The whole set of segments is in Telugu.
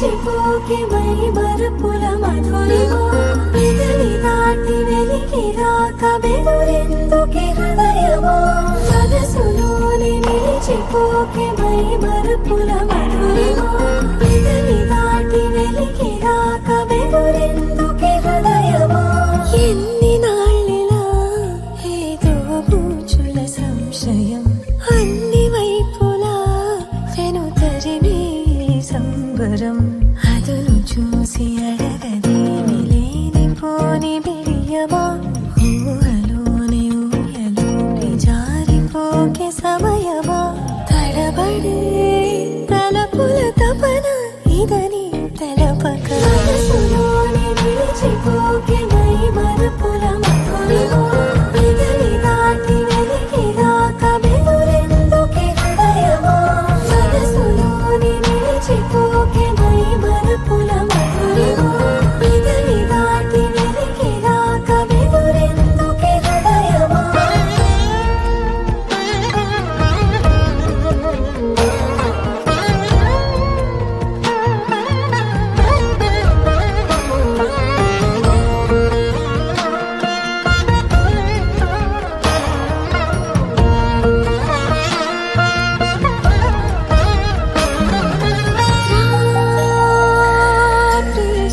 నిలిచిపోకే మై మరుపుల మధురిమా పెదవి దాటి వెలికి రాక బెదురెందుకే హృదయమా మనసులోనే నిలిచిపోకే మై మరుపుల మధురిమా పెదవి దాటి వెలికి రాక బెదురెందుకే హృదయమా ఎన్ని నాళ్ళిలా ఏదో పూచుల సంశయం అన్ని వైపులా వెను తరిమే సంబరం అదును చూసి అడగదేమి లేనిపోని బిడియమా ఊహలోని ఊయలోకి జారిపోకే సమయమా తడబడే తలపుల తపన ఇదని తెలపక మనసులోని నిలిచిపోకే మై మరుపుల మధురిమా పెదవి దాటి వెలికి రాక బెదురెందుకే హృదయమా మనసులోని నిలిచిపోకే మై మరుపుల మధురిమా పెదవి దాటి వెలికి రాక బెదురెందుకే హృదయమా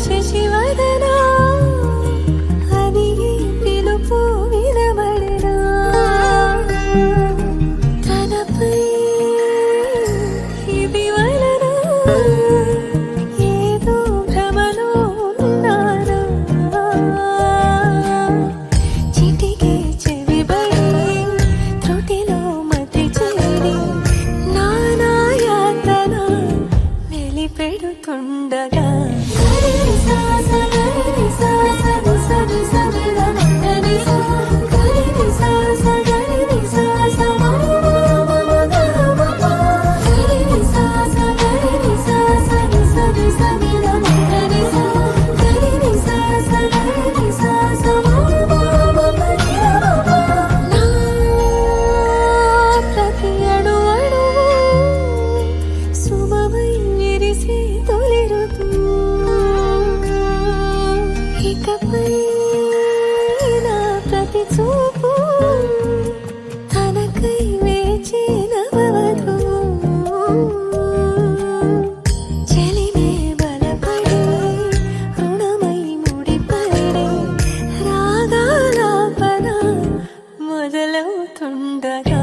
శశివదనా అది పిలుపు వినబడరా తనపై ఇది వలన ఏదో భ్రమలో ఉన్నారా చిటికే చెవిబడి త్రుటిలో మతి చేరి నానాయాతన వెలిపెడుతుండగా ప్రతి అణు అణువు శుభమై విరిసే తొలి ఋతువు ఇకపై నా ప్రతి చూపు తనకై వేచి నవవధువు చెలిమే బలపడి రుణమై ముడిపడి రాగాలాపన మొదలవుతుండగా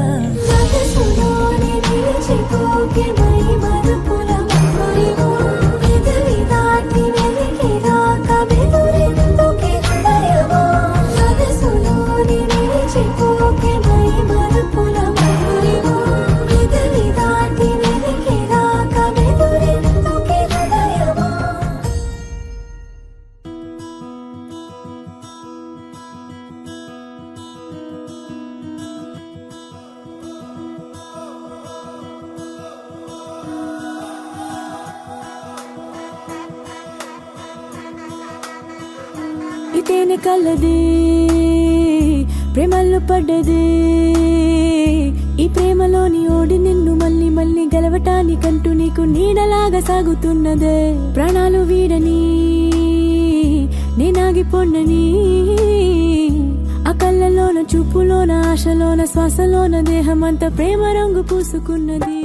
మనసులోని నిలిచిపోకే మై మరుపుల మధురిమా పెదవి దాటి వెలికి రాక బెదురెందుకే హృదయమా మనసులోని నిలిచిపోకే మై మరుపుల మధురిమా పెదవి దాటి వెలికి రాక బెదురెందుకే హృదయమా ఇతేనే కలది ప్రేమల్లో పడ్డది ఈ ప్రేమలోని ఓడి నిన్ను మళ్ళీ మళ్ళీ గెలవటానికంటూ నీకు నీడలాగా సాగుతున్నదే ప్రాణాలు వీడని నేనాగిపోండని ఆ కళ్ళలోన చూపులోన ఆశలోన శ్వాసలోన దేహమంతా ప్రేమ రంగు పూసుకున్నది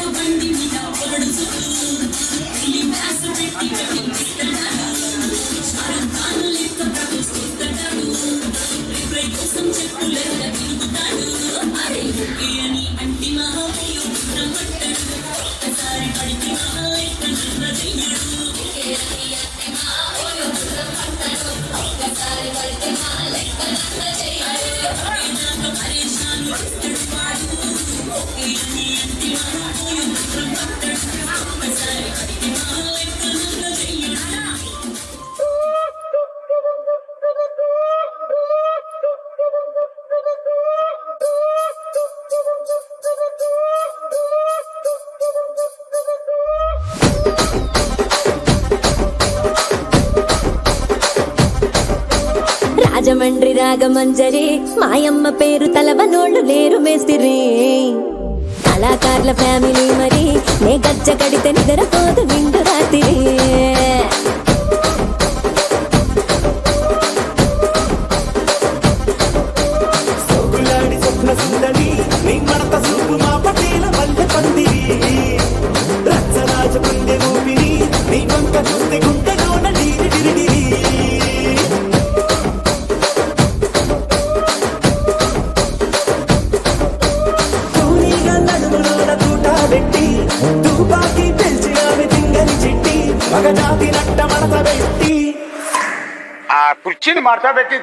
బండి రాజమండ్రి రాగమంజరి మాయమ్మ పేరు తలవనోళ్ళు లేరు మేస్తిరి కళాకారుల ఫ్యామిలీ మరి నే గజ్జ కడితే నిద్రపోదు నిండు రాత్రి ఆ కుర్చీని మార్తా పెట్టి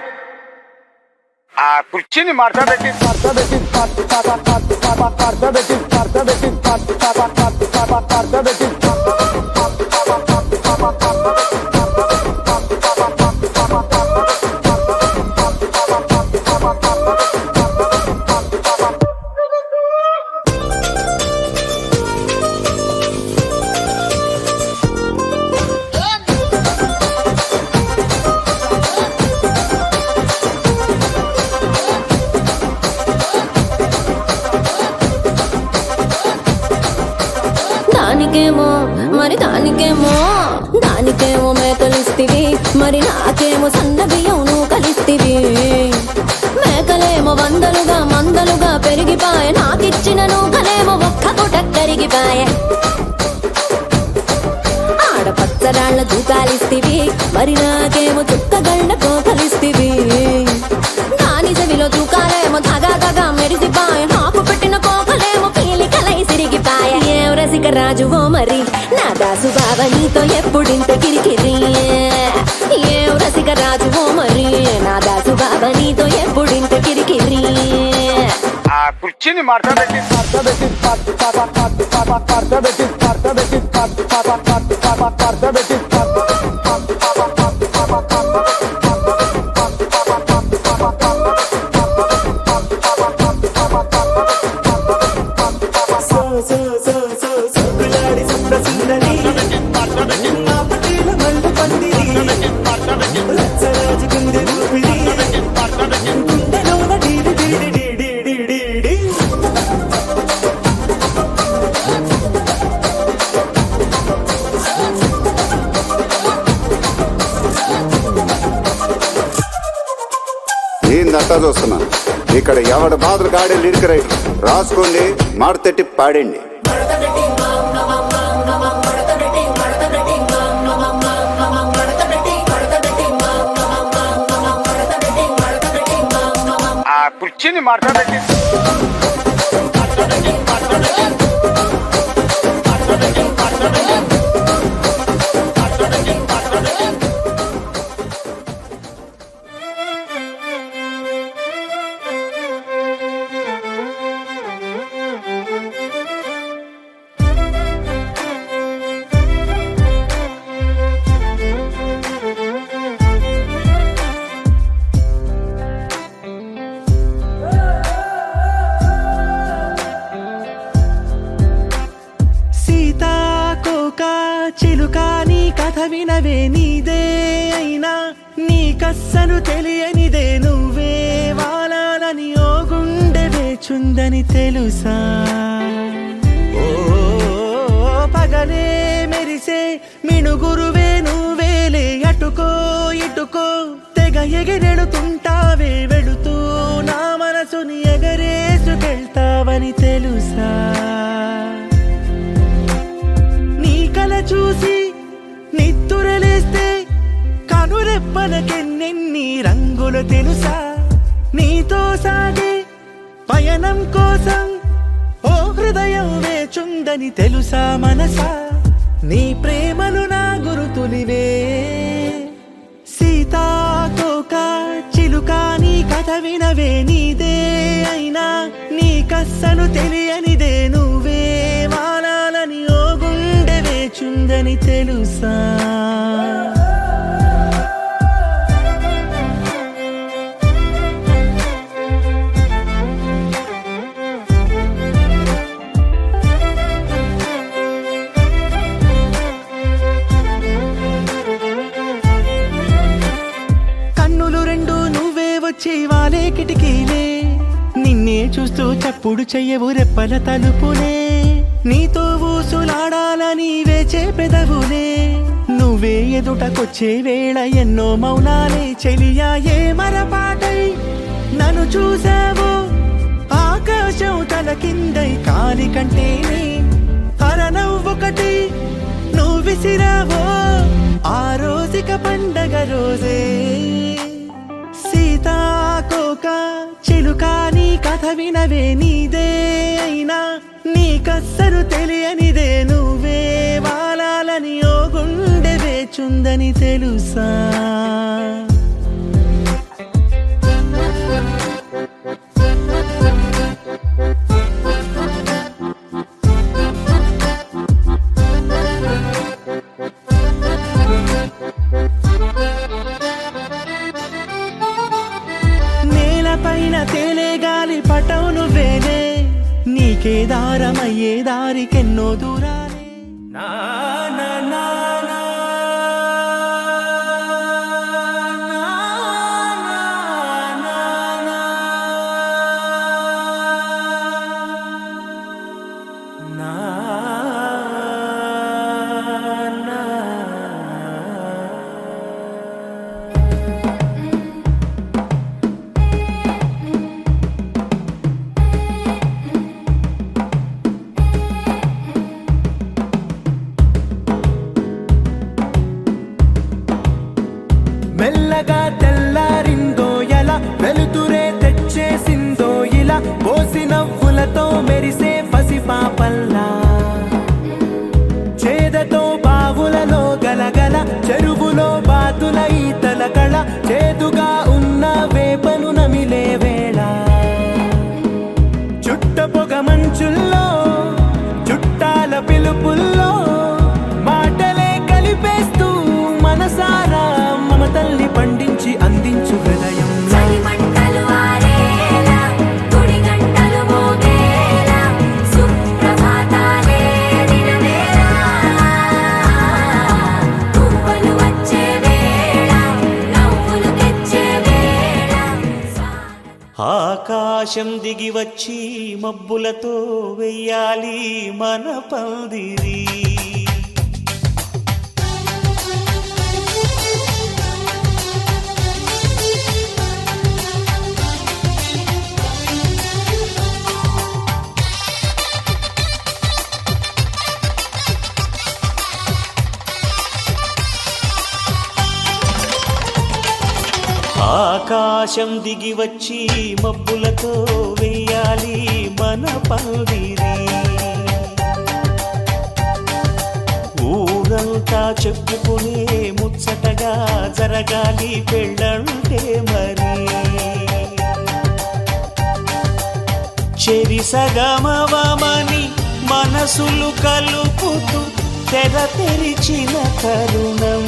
దానికేమో మరి దానికేమో మేకలిస్తివి మరి నాకేమో సన్న బియ్యం నువ్వు కలిస్తివి మేకలేమో మందలుగా పెరిగిపాయ నాకిచ్చిన నూకలేమో ఒక్క పూట కరిగిపాయ ఆడపచ్చరాళ్ళ దూకాలిస్తివి మరి నాకేమో చుక్కగళ్ళ కోకలిస్తివి దాని చెవిలో దూకాలేమో దగా మెరిసిపాయ నాకు పెట్టిన కోకలేమో పీలికలై సిరిగిపాయ ఏం రసిక రాజువో మరి నా దాసు బావ నీతో ఎప్పుడింత కిరికిరి ఏం రసిక రాజువో మరి నా దాసు బావ నీతో ఎప్పుడింత కిరికిరి ఆ కుర్చీని మార్తా పెట్టి నేనంతా చూస్తున్నా ఇక్కడ ఎవడ బాధలు కాడే లిరిక్ రైటర్ రాసుకోండి మాడతెట్టి పాడండి ఆ కుర్చీని మార్తా పెట్టి చిలుక నీ కథ వినవే నీదే అయినా నీకస్సలు తెలియనిదే నువ్వే వాలాలని ఓ గుండె వేచుందని తెలుసా ఓ పగలే మెరిసే మిణుగురువే నువ్వేలే అటుకో ఇటుకో తెగ ఎగిరెడుతుంటావే వెళుతూ నా మనసుని ఎగరేసుకెళ్తావని తెలుసా చూసి నిత్తురలేస్తే కనురెప్పలకెన్నెన్ని రంగులు తెలుసా నీతో సాగే పయనం కోసం ఓ హృదయం వేచుందని తెలుసా మనసా నీ ప్రేమలు నా గురుతులివే సీతాకోక చిలుక నీ కథ వినవే నీదే అయినా నీకస్సలు తెలియనిదే నువ్వే వాలాలని ఓ గుండె వేచుందని తెలుసా కన్నులు రెండు నువ్వే చప్పుడు చెయ్యవు రెప్పల తలుపులే నీతో ఊసులాడాలని వేచే పెదవులే నువ్వే ఎదుటకొచ్చే వేళ ఎన్నో మౌనాలే చెలియా ఏ మరపాటై నన్ను చూసావో ఆకాశం తల కిందై కాలి కంటేనే అరనవ్వొకటి నువ్వు విసిరావో ఆ రోజుక పండగ రోజే సీతాకోక చిలుక నీ కథ వినవే నీదే అయినా నీ కస్సరు తెలియనిదే నువ్వే వాలాలని ఓ గుండె వేచుందని తెలుసా నేలపైన తేలే గాలి పటం నువ్వేనే నీకే దారమయ్యే దారికెన్నో దూరాలే నా నా నా నా మెల్లగా తెల్లారిందో ఎలా వెలుతురే తెచ్చేసిందో ఇలా పోసి నవ్వులతో మెరిసే పసిపాపల్లా చేదతో బావులలో గలగల చెరువులో బాతుల ఈతల కళ చేదుగా ఉన్న వేపను నమిలే వేళ చుట్ట పొగ మంచుల్లో చుట్టాల పిలుపుల్లో మాటలే కలిపేస్తూ మనసారా మమతల్ని పండించి అందించు హృదయం చలిమంటలు ఆరేలా గుడి గంటలు మోగేలా సుప్రభాతాలే దినవేళ పువ్వులు వచ్చే వేళ నవ్వులు తెచ్చే వేళ ఆకాశం దిగి వచ్చి మబ్బులతో వెయ్యాలి మన పందిరి ఆకాశం దిగి వచ్చి మబ్బులతో వెయ్యాలి మన పందిరి ఊరంతా చెప్పుకునే ముచ్చటగా జరగాలి పెళ్ళంటే మరి చెరి సగమవమని మనసులు కలుపుతూ తెర తెరిచిన తరుణం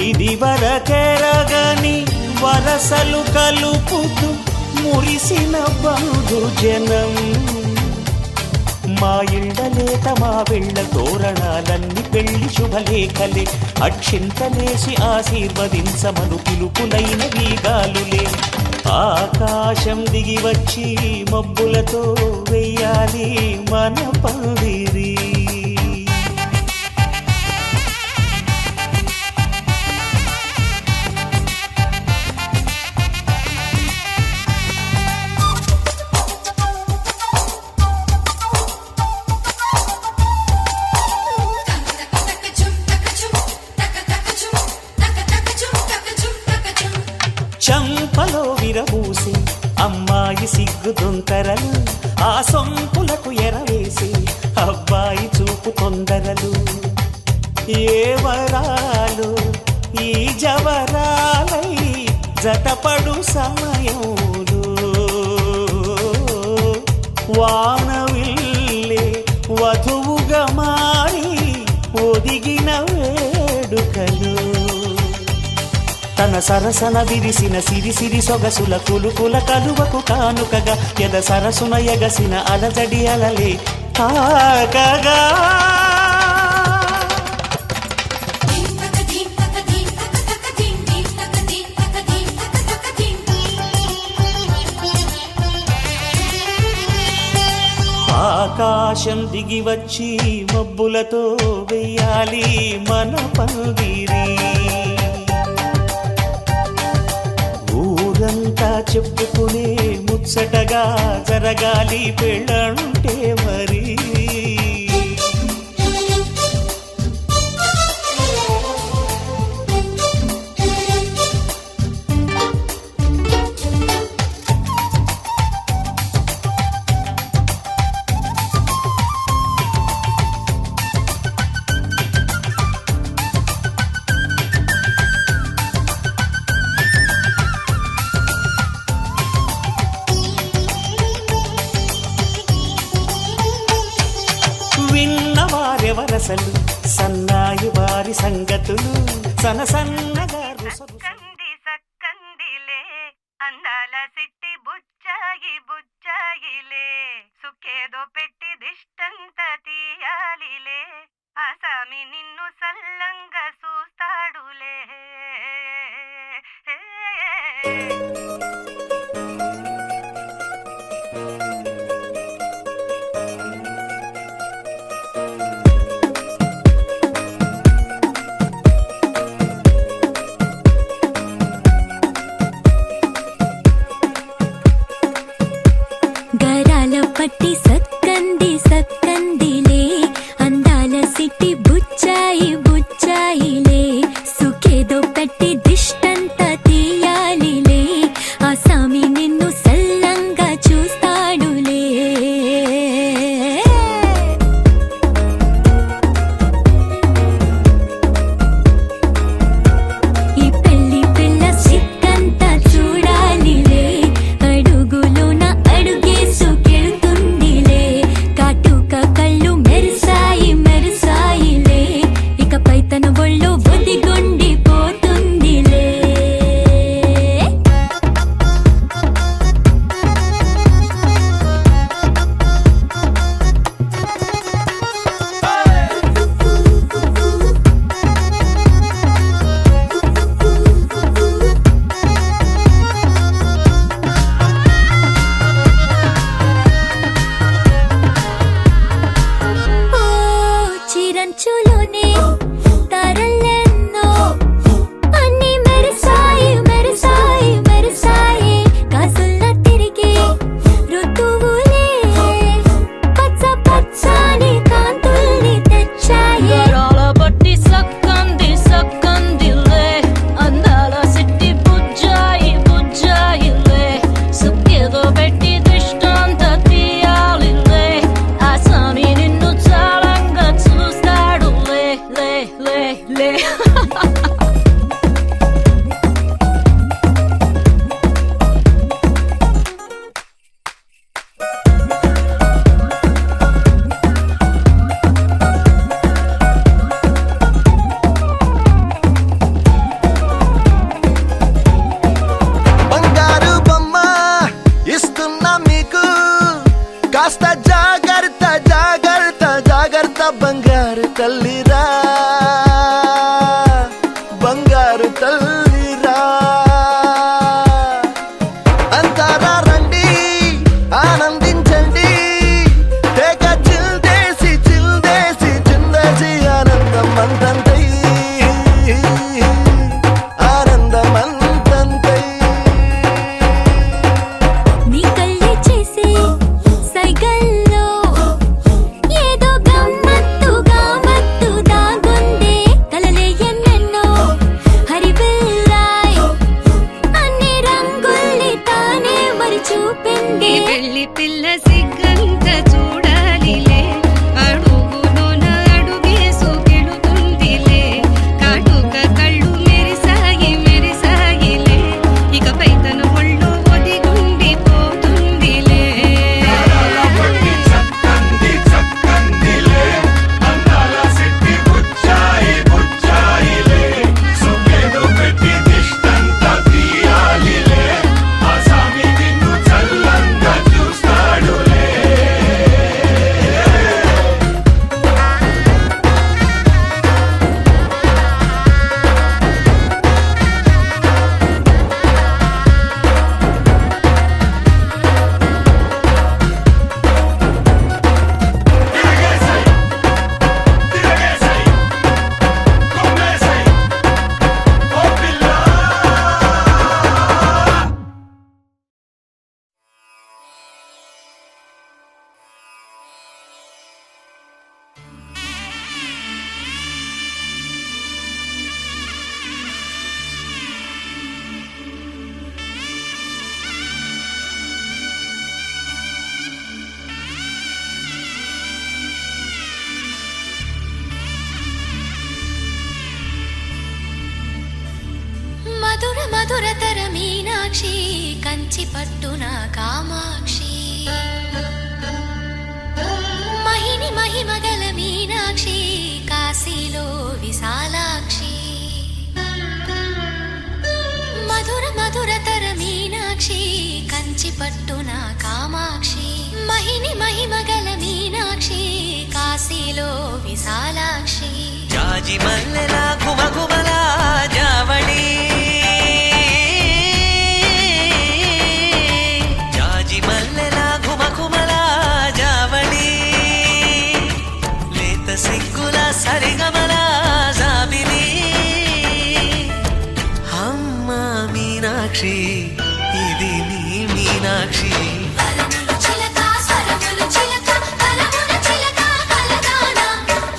ఇది వరకెరగని వరసలు కలుపుతూ మురిసిన బంధు జనం మా ఇళ్ళలేత మా వెళ్ళ తోరణాలన్నీ పెళ్లి శుభలేఖలే అక్షింతలేసి ఆశీర్వదించమను పిలుపులైన వీగాలులే ఆకాశం దిగి వచ్చి మబ్బులతో వెయ్యాలి మన పందిరి చంపలో విరబూసి అమ్మాయి సిగ్గు దొంతరలు ఆ సొంపులకు ఎరవేసి అబ్బాయి చూపు తొందరలు ఏ వరాలు ఈ జవరాలై జతపడు సమయంలో వానవిల్లే వధువుగా మారి ఒదిగిన వేడుకలు తన సరసన విరిసిన సిరిసిరి సొగసుల కులుకుల కలువకు కానుకగా ఎద సరసున ఎగసిన అలజడి అలలే తాకగా ఆకాశం దిగి వచ్చి మబ్బులతో వెయ్యాలి మన పందిరి. ఊరంతా చెప్పుకునే ముచ్చటగా జరగాలి పెళ్ళంటే మరి. విన్నవారెవరసలు సన్నాయి వారి సంగతులు సనసన్నగా సక్కంది సక్కందిలే అందాల సిట్టి బుచ్చాయి బుచ్చాయిలే సుఖేదో పెట్టి దిష్టంత తీయాలిలే ఆసామి నిన్ను సల్లంగా చూస్తాడులే. గరాల పట్టి సక్కంది సక్కందిలే అందాల సిట్టి బుచ్చాయి బుచ్చాయిలే సుఖేదో పెట్టి దిష్టంత తీయాలిలే ఆసామి నిన్ను సల్లంగా చూస్తాడులే. ఈ పెళ్లి పిల్ల సిక్కంతా చూడాలిలే అడుగులోన అడుగేసుకెళ్తుందిలే కాటుక కళ్ళు మెరిసాయి మెరిసాయిలే ఇకపై తన ఒళ్ళు ఒదిగొండిపోతుందిలే. ఓ చిరంచులోనే తారలెన్నో అన్ని మెరిసాయి మెరిసాయి మెరిసాయి కాసుల్లా తిరిగే ఋతువులే పచ్చ పచ్చని కాంతుల్ని తెచ్చాయి. గరాల పట్టి సక్కంది సక్కందిలే అందాల సిట్టి బుజ్జాయి బుజ్జాయిలే సుఖేదో పెట్టి దిష్టంత తీయాలిలే ఆసామి నిన్ను చాలంగా చూస్తాడులే లే లే లే. బంగారు బొమ్మ ఇస్తున్నా మీకు కాస్త జాగ్రత్త జాగ్రత్త జాగ్రత్త బంగారు తల్లిరా బంగారు తల్లిరా. అంతారా రండి ఆనందించండి తెగ చిల్దేసి చిల్దేసి చిందేసి ఆనందం అంతంతై ఆనందం అంతంతై. నీ కళ్ళే చేసే సైగల్లో ఏదో గమ్మత్తుగా మత్తు మధురతర మీనాక్షి కంచి పట్టున కామాక్షి మహిని మహిమగల మీనాక్షి కాశీలో విశాలాక్షి మధుర మధురతర మీనాక్షి కంచి పట్టున కామాక్షి మహిని మహిమగల మీనాక్షి కాశీలో విశాలాక్షి జాజి మల్లెల గుమగుమల జావళి జాజి మల్లెల గుమగుమల జావళి లేత సిగ్గుల సరిగమల జాబిలి అమ్మ మీనాక్షి ఇది నీ మీనాక్షి వరములు చిలక స్వరములు చిలక కలమున చిలక కలదాన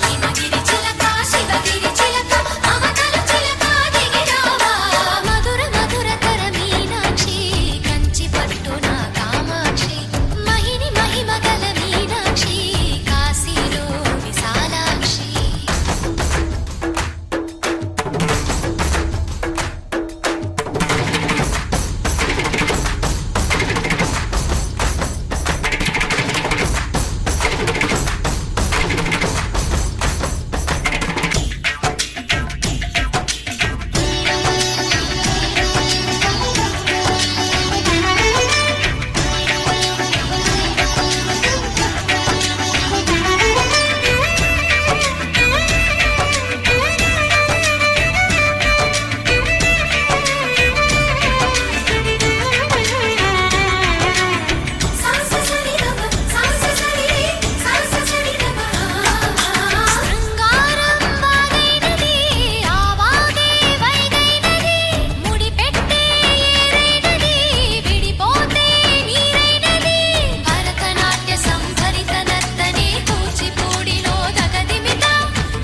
హిమగిరి చిలక శివగిరి చిలక మమతలు చిలక దిగిరావా మధుర మధురతర మీనాక్షి కంచి పట్టున కామాక్షి మహిని మహిమగల మీనాక్షి కాశీలో విశాలాక్షి శృంగారం వాగైనది ఆవాగే వైగైనది ముడిపెట్టే ఏరైనది విడిపోతే నీరైనది భరతనాట్య సంభరిత నర్తనే కూచిపూడిలో దగదిమిత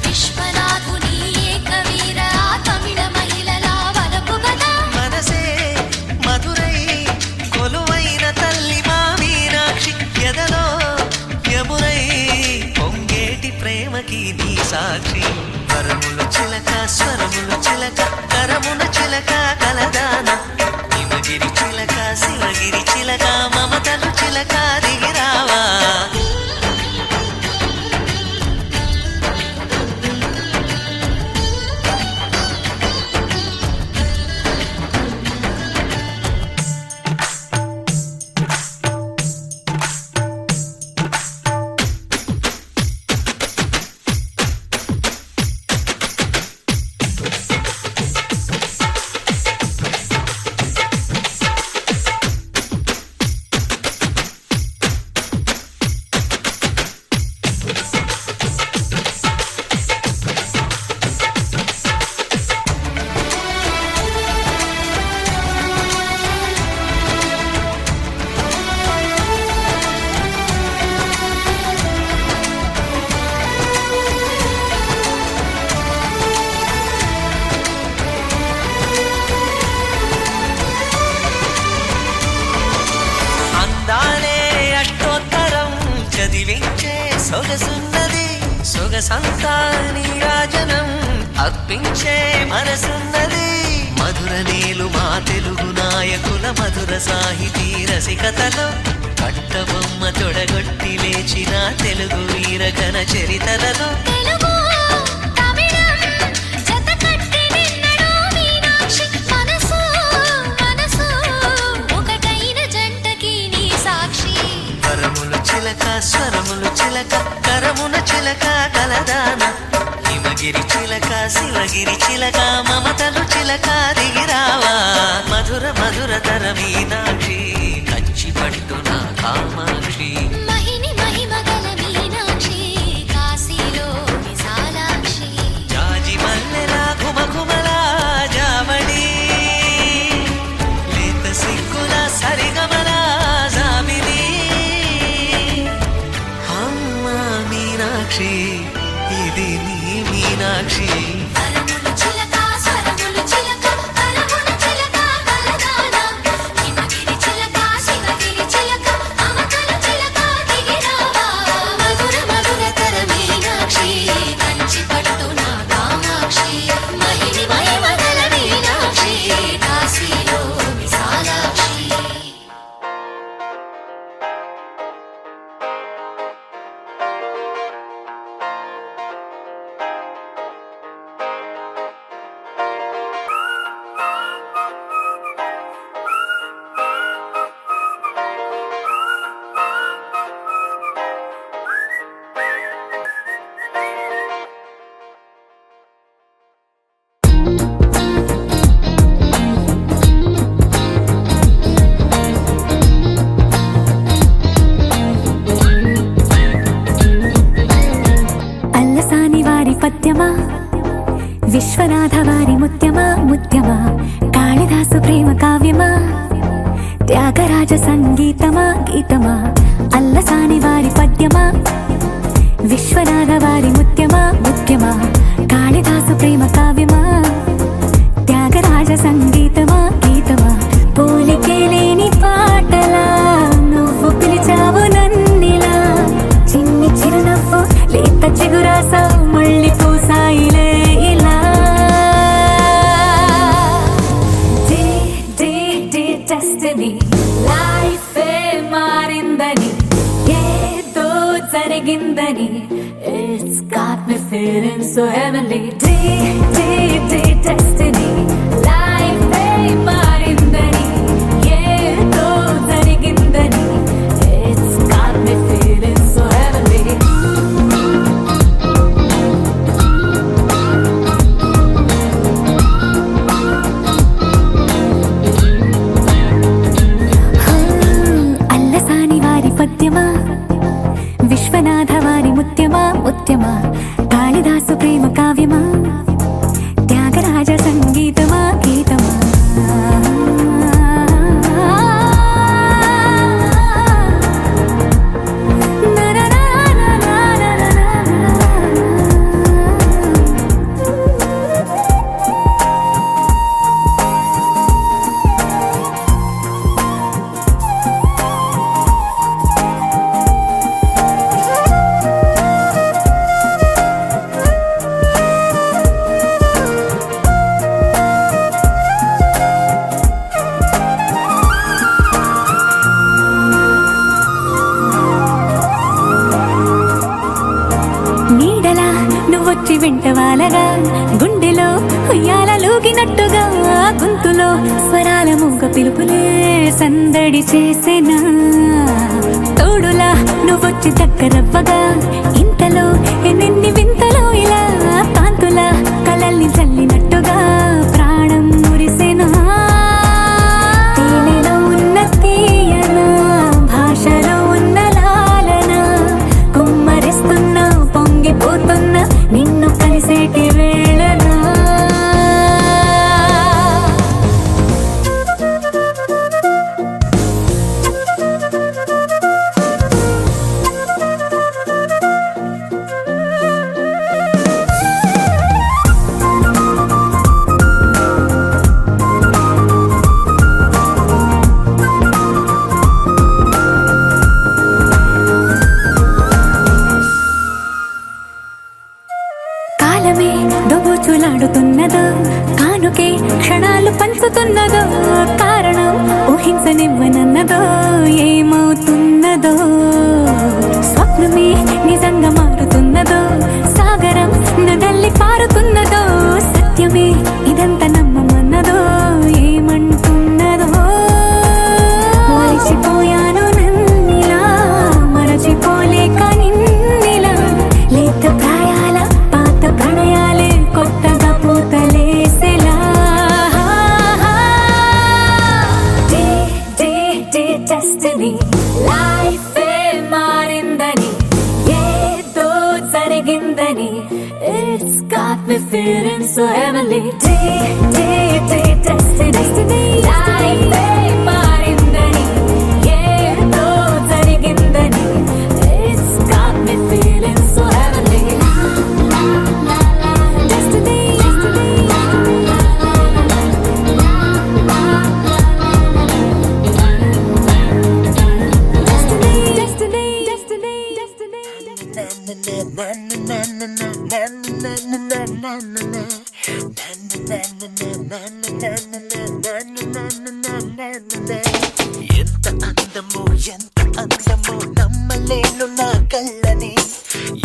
విశ్వనాథుని ఏకవీర తమిళ మహిళల వలపు గద మనసే మధురై కొలువైన తల్లి మా మీనాక్షి ఎదలో యమునై పొంగేటి ప్రేమకి నీ సాక్షి వరములు చిలక స్వరములు చిలక కరమున చిలక కలదాన హిమగిరి చిలక శివగిరి చిలక మమతలు చిలక దిగిరావా అందాలే అష్టోత్తరం చదివించే సొగసున్నది సొగసంతా నీరాజనం అర్పించే మనసున్నది మధుర నీలు మా తెలుగు నాయకుల మధుర సాహితీ రసికతలో కట్టబొమ్మ తొడగొట్టి లేచిన తెలుగు వీరగణ చరితలలో తెలుగు తమిళం జతకట్టి నిన్నడో మీనాక్షి మనసు మనసు ఒకటైన జంటకి నీ సాక్షి వరములు చిలక స్వరములు చిలక కరమున చిలక కలదాన హిమగిరి చిలక శివగిరి చిలక మమతలు చిలక దిగిరావా మధుర మధురతర మీనాక్షి కంచి పట్టున కామాక్షి మహిని మహిమగల మీనాక్షి కాశీలో విశాలాక్షి జాజి మల్లెల గుమగుమల జావళి లేత సిగ్గుల సరిగమల జాబిలి అమ్మ మీనాక్షి ఇది నీ మీనాక్షి వరములు చిలక స్వరములు చిలక కలమున చిలక కలదాన హిమగిరి చిలక శివగిరి చిలక మమతలు చిలక దిగిరావా మధుర మధురతర మీనాక్షి కంచి పట్టున కామాక్షి మహిని మహిమగల మీనాక్షి కాశీ పద్యమా విశ్వనాథ వారి ముత్యమా ముత్యమా కాళిదాసు ప్రేమ కావ్యమా త్యాగరాజ సంగీతమా గీతమా అల్లసాని వారి పద్యమా విశ్వనాథ వారి ముత్యమా ముత్యమా కాళిదాసు ప్రేమ కావ్యమా త్యాగరాజ సంగీతమా గీతమా పోలికే లేని పాటలా నువ్వు పిలిచావు నన్నిలా చిన్ని చిరునవ్వు లేత చిగురాసా మళ్ళీ పూసాయిలే ఇలా డెస్టినీ లైఫే మారిందని ఏదో జరిగిందని It's got me feeling so heavenly destiny లైఫే మారిందని ఏదో జరిగిందని It's got me feeling so heavenly Allasani వారి పద్యమా విశ్వనాథ వారి ముత్యమా ముత్యమా కాళిదాసు ప్రేమ కావ్యమా త్యాగరాజ సంగీతమా గీతమా నీడలా నువ్వొచ్చి వెంట వాలగా గుండెలో ఉయ్యాలూగినట్టుగా గొంతులో స్వరాల మూగ పిలుపులే సందడి చేసేనా తోడులా నువ్వొచ్చి దగ్గరవ్వగా ఇంతలో ఎన్నెన్ని వింతలో ఇలా కాంతుల కలల్ని చల్లినట్టుగా ప్రాణం మురిసేనా తేనెలో ఉన్న తీయన భాషలో ఉన్న లాలన కుమ్మరిస్తున్నా పొంగిపోతున్నా నిన్ను కలిసేటి వేళనా కాలమే దోబూచులాడుతున్నదో కానుకే క్షణాలు పంచుతున్నదో కారణం ఊహించనివ్వనన్నదో ఏమవుతున్నదో స్వప్నమే నిజంగా మారుతున్నదో సాగరం నడల్లి పారుతున్నదో సత్యమే ఇదంతా నమ్మమన్నదో ఏమంటున్నదో మరిచిపోయాను నన్నిలా మరచిపోలేక నిన్నిలా లేత ప్రాయాల పాత ప్రణయాలే కొత్తగా పూతలేసేలా డెస్టినీ లైఫే మారిందని ఏదో జరిగిందని It's got me feeling so heavenly destiny లైఫే మారిందని ఏదో జరిగిందని It's got me feeling so heavenly destiny ఎంత అందమో నమ్మలేను నా కళ్ళని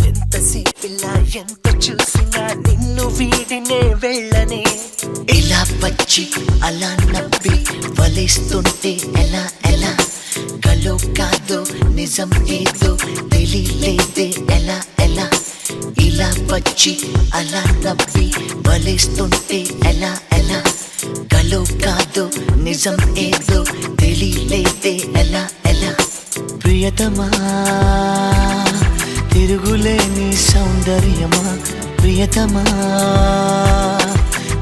ఎంతసేపిలా ఎంత చూసినా నిన్ను వీడినే వెళ్ళని ఇలా వచ్చి అలా నవ్వి వలేస్తుంటే ఎలా ఎలా కలో కాదో నిజం ఏదో తెలియలేదే ఎలా ఎలా ఇలా వచ్చి అలా నవ్వి వలేస్తుంటే ఎలా ఎలా కలో కాదో నిజం ఏదో తెలియలేదే ఎలా ఎలా ప్రియతమా తిరుగులేని సౌందర్యమా ప్రియతమా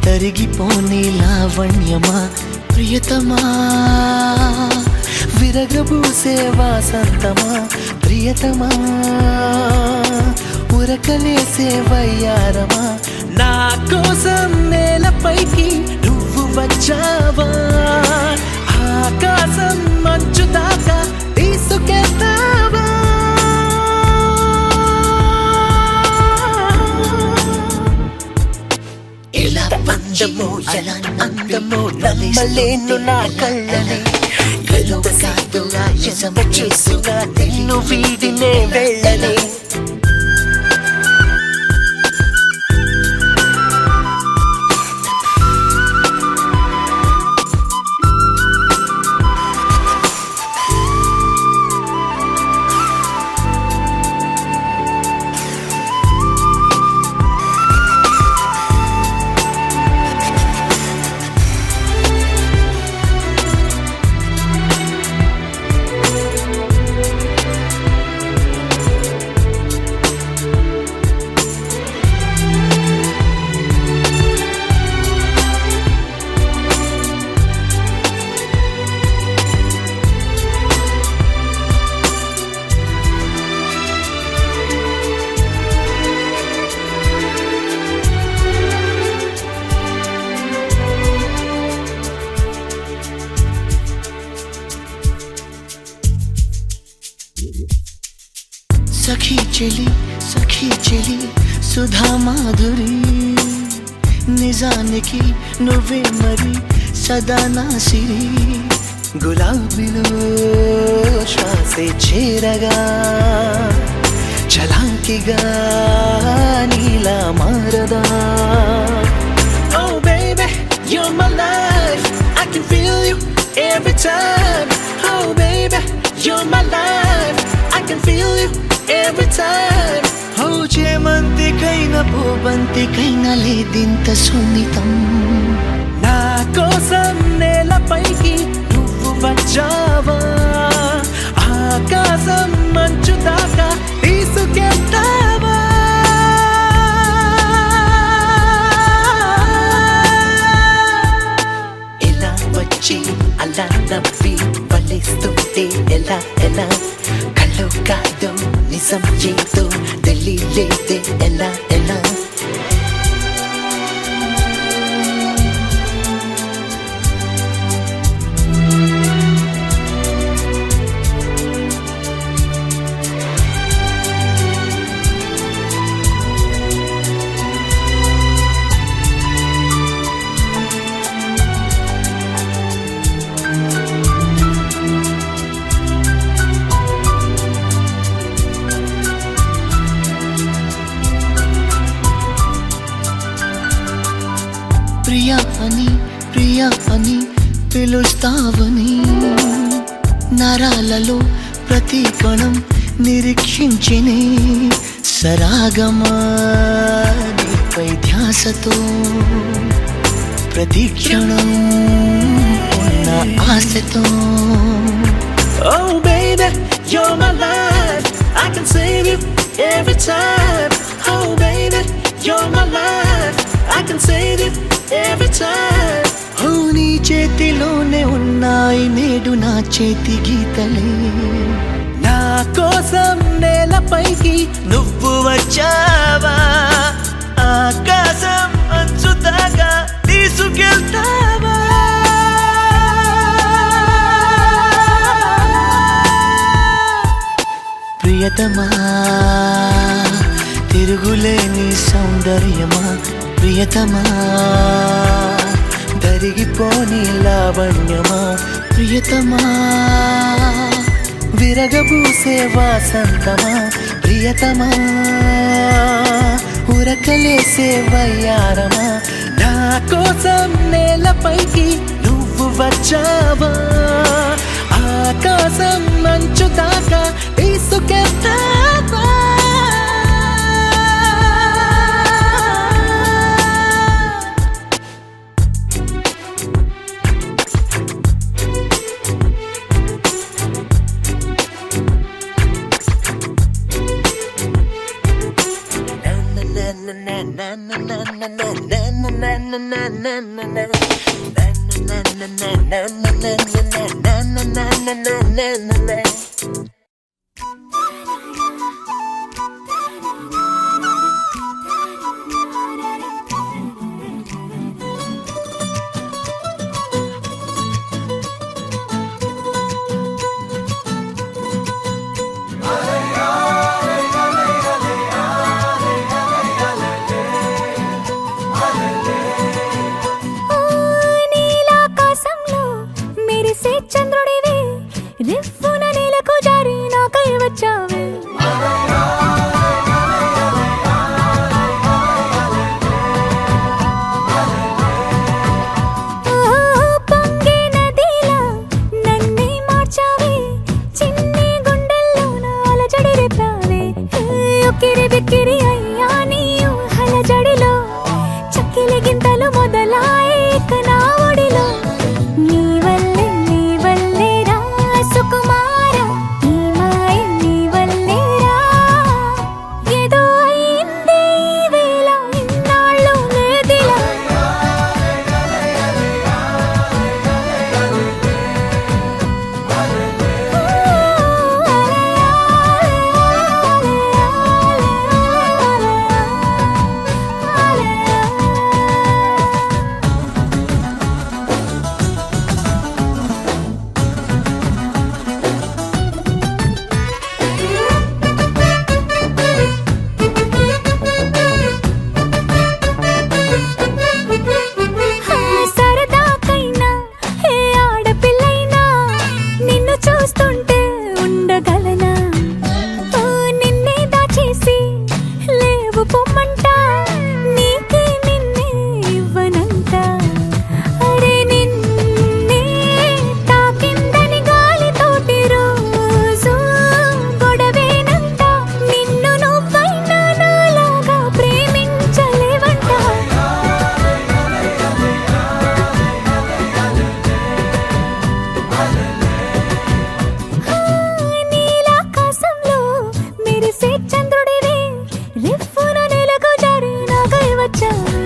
తరిగిపోని లావణ్యమా ప్రియతమా విరగబూసే వాసంతమా ప్రియతమా ఉరకలేసే వయ్యారమా నా కోసం నేలపైకి నువ్వు వచ్చావా ఆకాశం మంచు దాకా తీసుకెళ్తావా ఎలా అందమో ఎలా అందమో నమ్మలేను నా కళ్ళని ఎంత సాధుగా ఎంత చేసుగా నిన్ను వీడినే వెళ్ళని సఖీ చెలి సుధా మాధురి నిజానికి నువ్వే మరి సదా నా సిరి గులాబీలో శ్వాసే చేరగా చలాకిగా నీలా మారదా Oh baby, you're my life, I can feel you every time. Oh baby, you're my life, I can feel you every time. Oh చేమంతికైనా పూబంతికైనా లేదింత సున్నితం నా కోసం నేలపైకి నువ్వు వచ్చావా ఆకాశం మంచు దాకా తీసుకెళ్తావా ఇలా వచ్చి అలా నవ్వి వలేస్తుంటే ఎలా ఎలా కల్లో కాదు నిజం ఏదో తెలియలేదే ఎలా ఎలా ప్రియా అని పిలుస్తావని నరాలలో ప్రతి కణం నిరీక్షించినే సరాగమా నీపై ధ్యాసతో ప్రతి క్షణం ఉన్న ఆశతో Oh baby, you're my life, I can save you every time. Oh baby, you're my life, I can save you every time. Oh నీ చేతిలోనే ఉన్నాయి నేడు నా చేతి గీతలే నా కోసం నేలపైకి నువ్వు వచ్చావా ఆకాశం అంచు దాకా తీసుకెళ్తావా ప్రియతమా తిరుగులేని సౌందర్యమా ప్రియతమా తరిగిపోని లావణ్యమా ప్రియతమా విరగబూసే వాసంతమా ప్రియతమా ఉరకలేసే వయ్యారమా నా కోసం నేలపైకి నువ్వు వచ్చావా ఆకాశం మంచు దాకా తీసుకెళ్తావా na na నీలాకాశంలో మెరిసే చంద్రుడివి రివ్వున నేలకు జారి నాకై వచ్చావే పొంగే నదిలా నన్నే మార్చావే చిన్ని గుండెల్లో నాల జడి రేపావే ఉక్కిరి బిక్కిరి అయ్యా నీ ఊహల జడిలో చక్కిలి గింతలు మొదలాయే ఇక నా ఒడిలో నీ వల్లే రా సుకుమార ఈ మాయ నీ వల్లే రా ఏదో అయిందే ఈ వేళ ఇన్నాళ్ళు లేదిలా సరదాకైనా ఏ ఆడపిల్లైనా నిన్ను చూస్తుంటే ఉండగలనా ఓ నిన్నే దాచేసి లేవు పొమ్మంట నీకే నిన్నే ఇవ్వనంట అరే నిన్నే తాకిందని గాలితోటి రోజు గొడవేనంట నిన్ను నువ్వైనా నాలాగా ప్రేమించలేవంట నీలాకాశంలో మెరిసే చంద్రుడివి రివ్వున నేలకు జారి నాకై వచ్చావే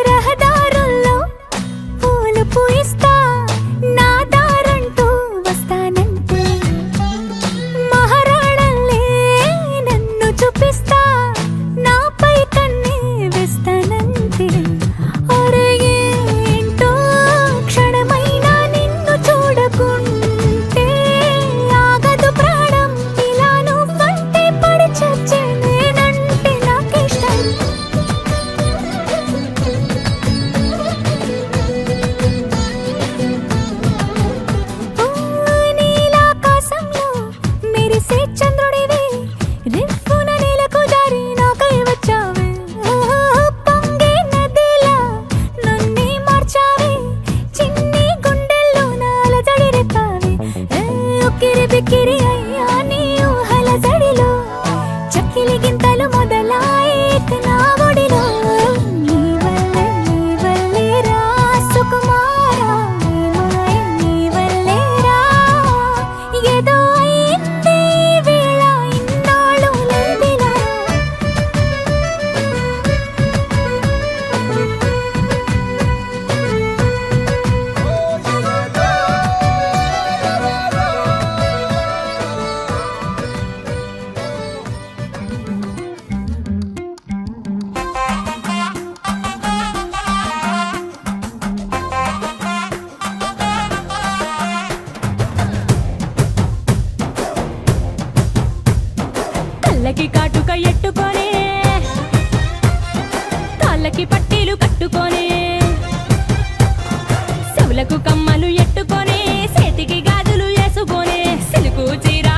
రహదారుల్లో పూలు పూయిస్తా నా దారంటూ వస్తానంటే మహారాణల్లే నన్ను చూపిస్తా నాపై కన్నే వేస్తానంటే అరే ఏంటో క్షణమైనా నిన్ను చూడకుంటే ఆగదు ప్రాణం ఇలా నువ్వంటే పడి చచ్చే నేనంటే నాకిష్టం ఓ నీలాకాశంలో మెరిసే చంద్రుడివి రివ్వున నేలకు జారి నాకై వచ్చావే పొంగే నదిలా నన్నే మార్చావే చిన్ని గుండెల్లో నాల జడి రేపావే ఉక్కిరి బిక్కిరి అయ్యా నీ ఊహల జడిలో చక్కిలి గింతలు మొదలాయే ఇక నా ఒడిలో నీ వల్లే రా సుకుమార ఈ మాయ నీ వల్లే రా ఏదో అయిందే ఈ వేళ ఇన్నాళ్ళు లేదిలా కళ్ళకి కాటుక ఎట్టుకొని కాళ్ళకి పట్టీలు కట్టుకొని చెవులకు కమ్మలు ఎట్టుకొని చేతికి గాజులు వేసుకొని సిలుకు చీర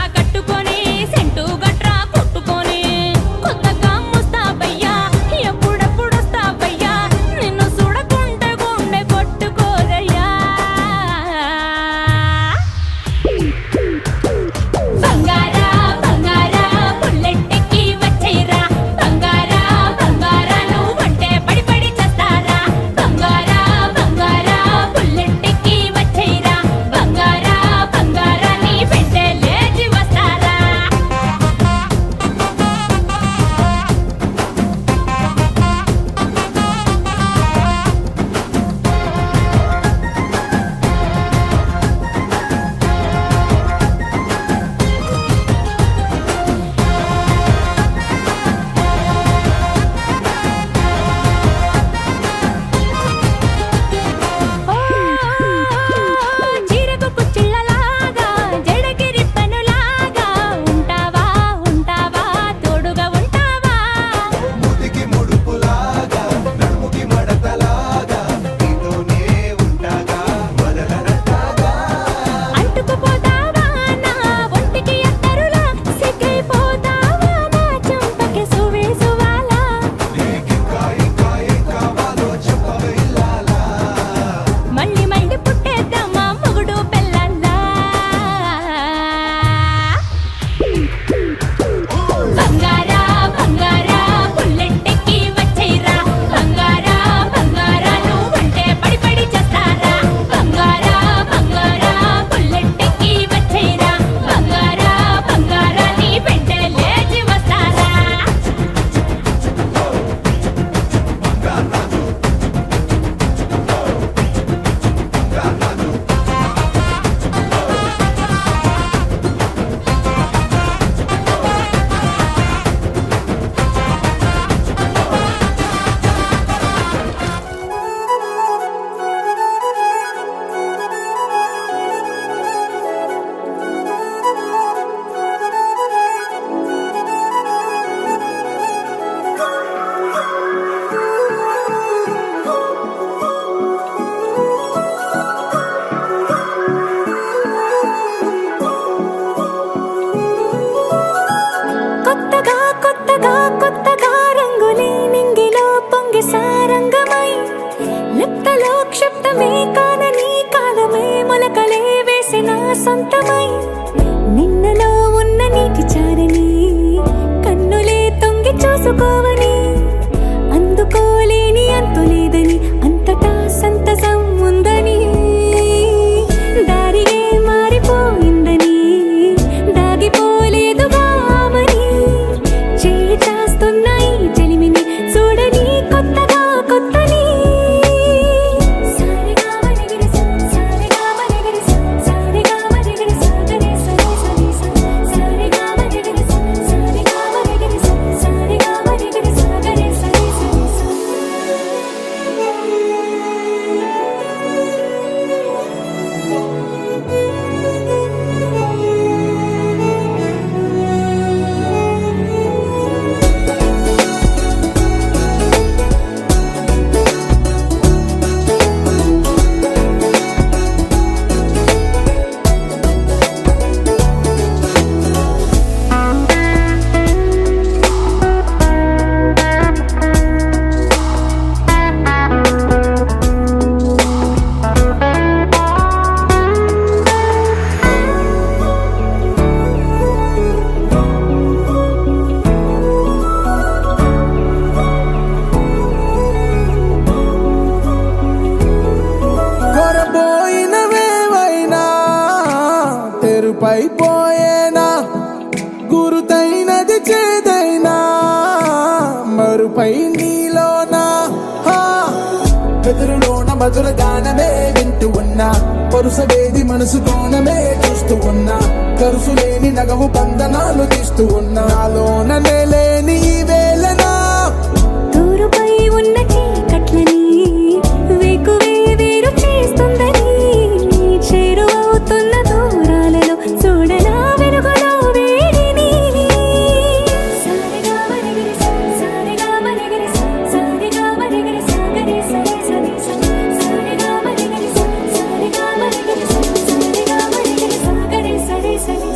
సొంతమై నిన్నలో ఉన్న నీటి చారని కన్నులే తొంగి చూసుకోవని అందుకోలేని అంతు లేదని అంతటా సంతసం ఉందని దారిగే మారిపోయిందని దాగిపోలేదుగా ఆమని చేయి చాస్తున్నాయి చెలిమిని చూడని కొత్తగా కొత్తని కొరబోయినవేవైనా తెరుపైపోయేనా గురుతైనది చేదైనా మరుపై నీలోనా ఎదురులోన మధుర గానమే వింటూ ఉన్నా పరుసవేది మనసు కోణమే చూస్తూ ఉన్నా కరుసు లేని నగవు బంధనాలు తీస్తూ ఉన్నా నాలోన లేని ఈ వేళనా దూరుపై ఉన్న చీకట్లని వేకువే వేరు చేస్తుందని చేరువవుతున్న దూరాలలో చూడనా వెలుగులో వేడిని సారిగా మరిగిరి సారిగా మరిగిరి సారిగా మరిగిరి సాగరి సరి సరి సారిగా మరిగిరి సారిగా మరిగిరి సారిగా మరిగిరి సాగరి సరి సరి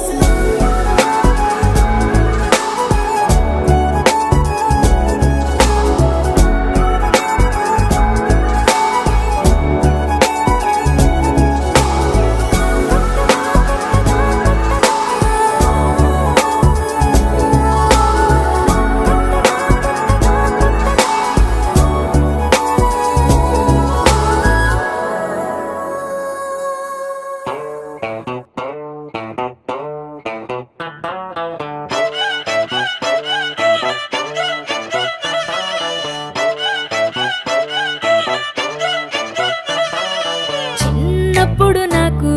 చిన్నప్పుడు నాకు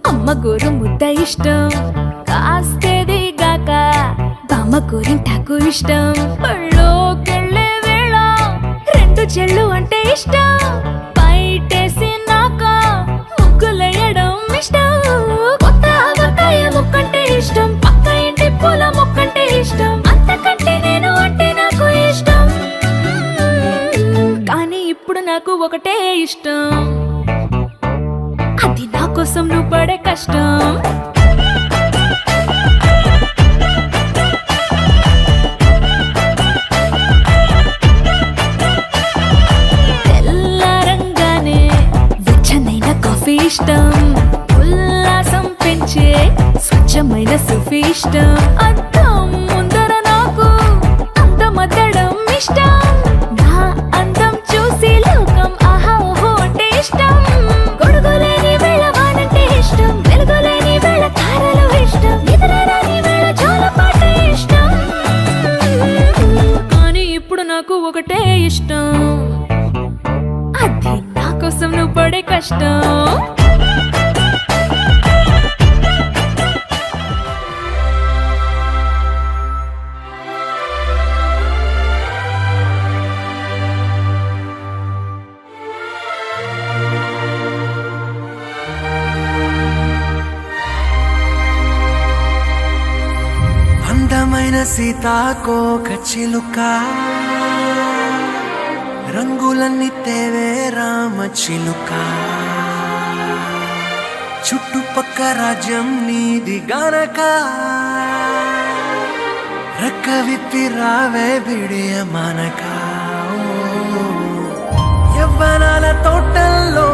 అమ్మ గోరు ముద్ద ఇష్టం కాస్తేది గాక బామ్మ గోరింటాకు ఇష్టం పళ్ళోకెళ్ళే వేళ రెండు చెళ్ళు అంటే ఇష్టం బయటేసి నాక ముగ్గులేయడం ఇష్టం కొత్త ఆవకాయ ముక్కంటే ఇష్టం పక్క ఇంటి పూల మొక్కంటే ఇష్టం అంతకంటే నేను అంటే నాకు ఇష్టం కానీ ఇప్పుడు నాకు ఒకటే ఇష్టం అది నా కోసం నువ్వు పడే కష్టం తెల్లారంగానే వెచ్చనైన కాఫీ ఇష్టం ఉల్లాసం పెంచే స్వచ్ఛమైన సుఫీ ఇష్టం అద్దం ముందర నాకు అందమద్దడం ఇష్టం నా అందం చూసి లోకం ఆహా ఓహో అంటే ఇష్టం గొడుగులేని వేళ వానంటే ఇష్టం వెలుగులేని వేళ తారలు ఇష్టం నిద్రరాని వేళ జోలపాట ఇష్టం కానీ ఇప్పుడు నాకు ఒకటే ఇష్టం అది నా కోసం నువ్వు పడే కష్టం అందమైన సీతాకోక చిలుక రంగులన్నీ తేవే రామ చిలుక చుట్టుపక్క రాజ్యం నీది గనక రెక్క విప్పి రావే బిడియ మనక యవ్వనాల తోటల్లో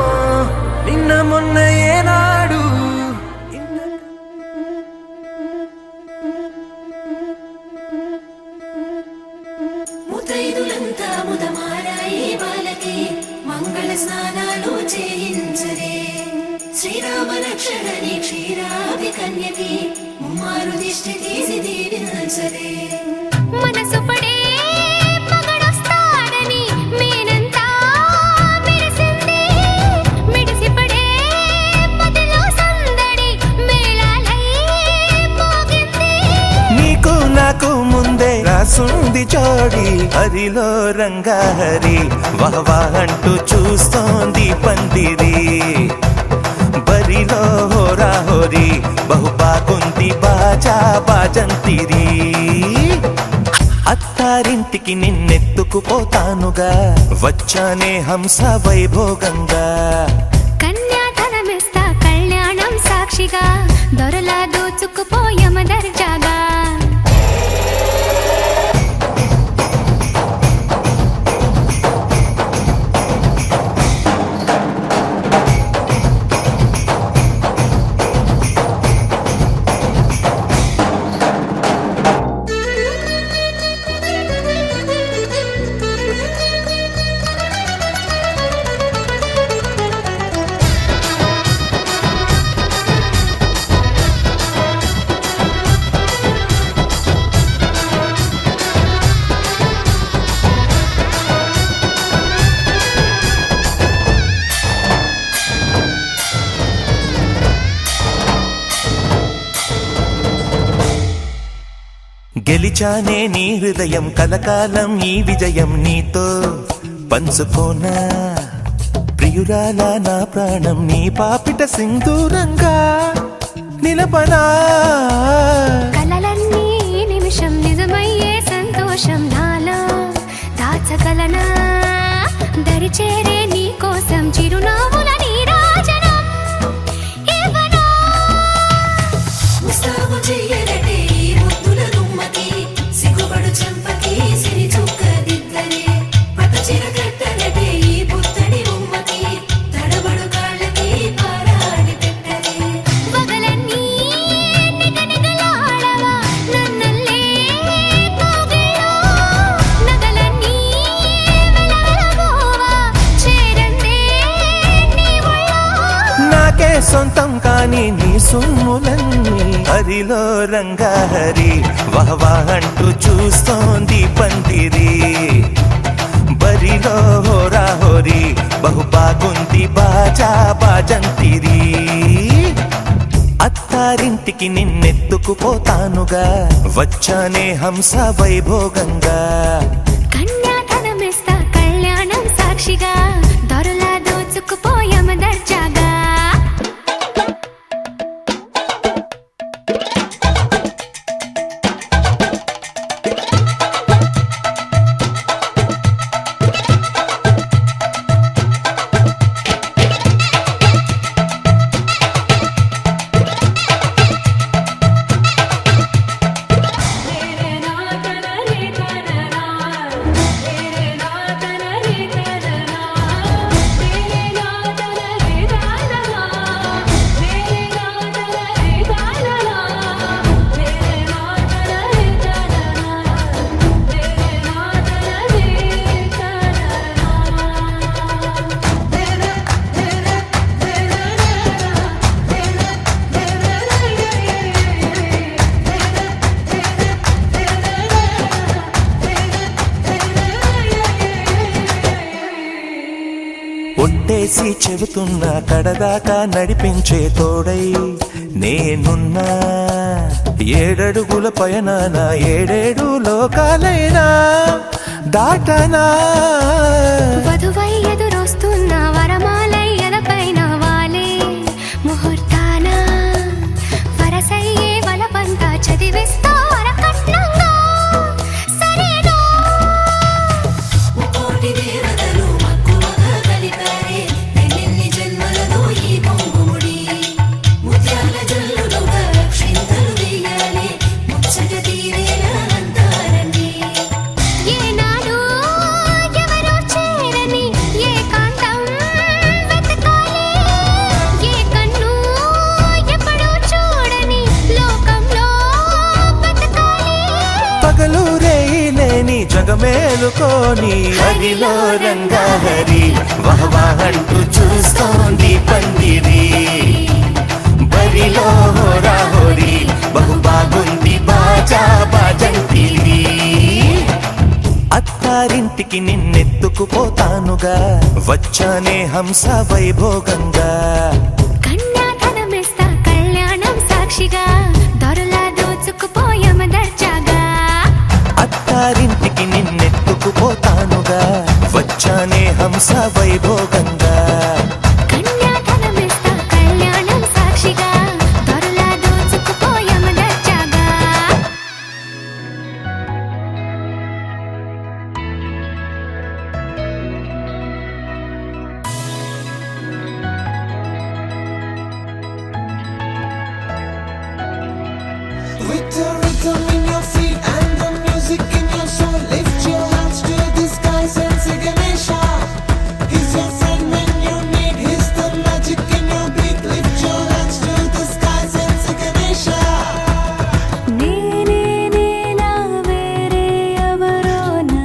నిన్న మొన్న ఏనాడు ఇంత తల స్నానాలు చేయించరే శ్రీరామ రక్షణని క్షీరాది కన్యకి ముమ్మారు దిష్టి తీసి దీవించరే మనసు పడే మగడొస్తాడని మేనంతా మెరిసింది మిడిసి పడే పదిలో సందడి మేళాలై మోగింది నీకు నాకు ముందే రాసుంది జోడి హరిలో రంగాహరి వహవా అంటూ చూస్తోంది పందిరి బరిలో హోరా హోరి బహుబాగుంది బాజా బాజంతిరి అత్తారింటికి నిన్నెత్తుకుపోతానుగా వచ్చానే హంస వైభోగంగా కన్యాధనమిస్తా కళ్యాణం సాక్షిగా దొరలా దోచుకుపోయమ దర్జాగా గెలిచానే నీ హృదయం కలకాలం ఈ విజయం నీతో పంచుకోనా ప్రియురాలా నా ప్రాణం నీ పాపిట సింధూరంగా నిలపనా కలలన్నీ నిమిషం నిజమయ్యే సంతోషం నాలో దాచగలనా దరిచేరే నీ కోసం చిరునవ్వుల నీరాజనం ఇవ్వనా ముస్తాబు చెయ్యరటే ఈ ముద్దుల గుమ్మకి సిగ్గుపడు చంపకి సిరి చుక్క దిద్దరే పట్టు చీర కట్టరటే ఈ పుత్తడి బొమ్మకి తడబడు కాళ్ళకి పారాడి పెట్టరే పగలన్నీ నిగనిగలాడవా నన్నల్లే కోగిలో నగలన్నీ వెలవెలబోవా చేరందే నీ ఒళ్ళో నాకే సొంతం కాని నీ సొమ్ములన్నీ హరిలో రంగాహరి వహవా అంటూ చూస్తోంది పందిరి బరిలో హోరా హోరి బహుబాగుంది బాజా బాజంతిరి అత్తారింటికి నిన్నెత్తుకుపోతానుగా వచ్చానే హంస వైభోగంగా కన్యాధనమిస్తా కళ్యాణం సాక్షిగా దొరలా దోచుకుపోయమ దర్జాగా ఒట్టేసి చెబుతున్నా కడదాకా నడిపించే తోడై నేనున్నా ఏడడుగుల పయనాన ఏడేడు లోకాలైనా దాటనా వధువై ఎదురొస్తున్న వరమాలై ఎదపైన వాలే ముహూర్తాన వరసయ్యే వలపంతా చదివిస్తా వరకట్నంగా సరేనా కోటి దేవతలు మక్కువగా కలిపారే ఎన్నెన్ని జన్మలలో ఈ పొంగుముడి ముత్యాల జల్లులుగా క్షింతలు వేయాలి ముచ్చట తీరేలా అంతారండి ఏనాడు ఎవరో చేరని ఏ జగమేలుకోని హరిలో రంగహరి వహవాహంటూ చూస్తోంది పందిరి బరిలో హోరా హోరీ బహు బాగుంది బాజా బాజంతిరి అత్తారింటికి నిన్నెత్తుకుపోతానుగా వచ్చానే హంస వైభోగంగా కన్యాధనమిస్తా కళ్యాణం సాక్షిగా దొరలా దోచుకుపోయామ దర్జాగా అత్తారింటికి నిన్నెత్తుకుపోతానుగా వచ్చానే హంస వైభోగంగా కన్యాధనమిస్తా కళ్యాణం సాక్షిగా దొరలా దోచుకుపోయామ దర్జాగా With the rhythm in your feet and the music in your soul, lift your hands to the skies and say Ganesha. He's your friend when you need. He's the magic in your beat. Lift your hands to the skies and say Ganesha. నేనే నేనా వేరే ఎవరోనా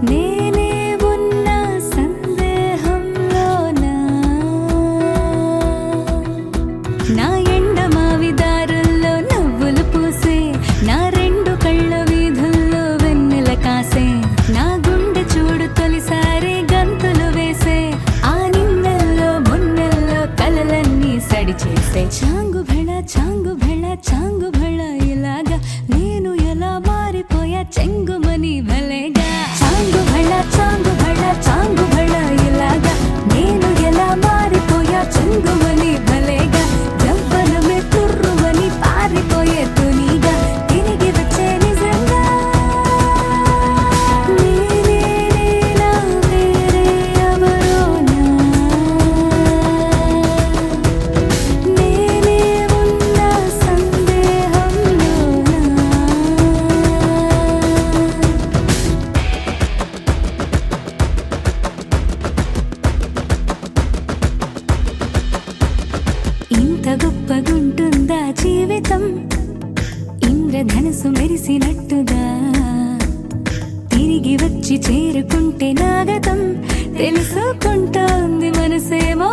నేనే ఉన్న సందేహంలోనా నా ఎండమావి దారుల్లో నవ్వులు పూసే నా రెండు కళ్ళ వీధుల్లో వెన్నెల కాసే నా గుండె చూడు తొలిసారి గంతులు వేసే ఆ నిన్నెల్లో మున్నెల్లో కలలన్నీ సడి చేసే చాంగు భళ చాంగు భళ ఇలాగా నేను ఎలా మారిపోయా చెంగుమని భలేగా చాంగు భళ ఇలాగా నేను ఎలా మారిపోయా చెంగుమని భలేగా జంపనమే తుర్రుమని పారిపోయే తునిగా తిరిగి వచ్చే నిజంగా నేనే నేనా వేరే ఎవరోనా నేనే ఉన్న సందేహంలోనా ఇంత గొప్పగుంటుందా జీవితం ఇంద్రధనుసు మెరిసినట్టుగా తిరిగి వచ్చి చేరుకుంటే నాగతం తెలుసుకుంటోంది మనసేమో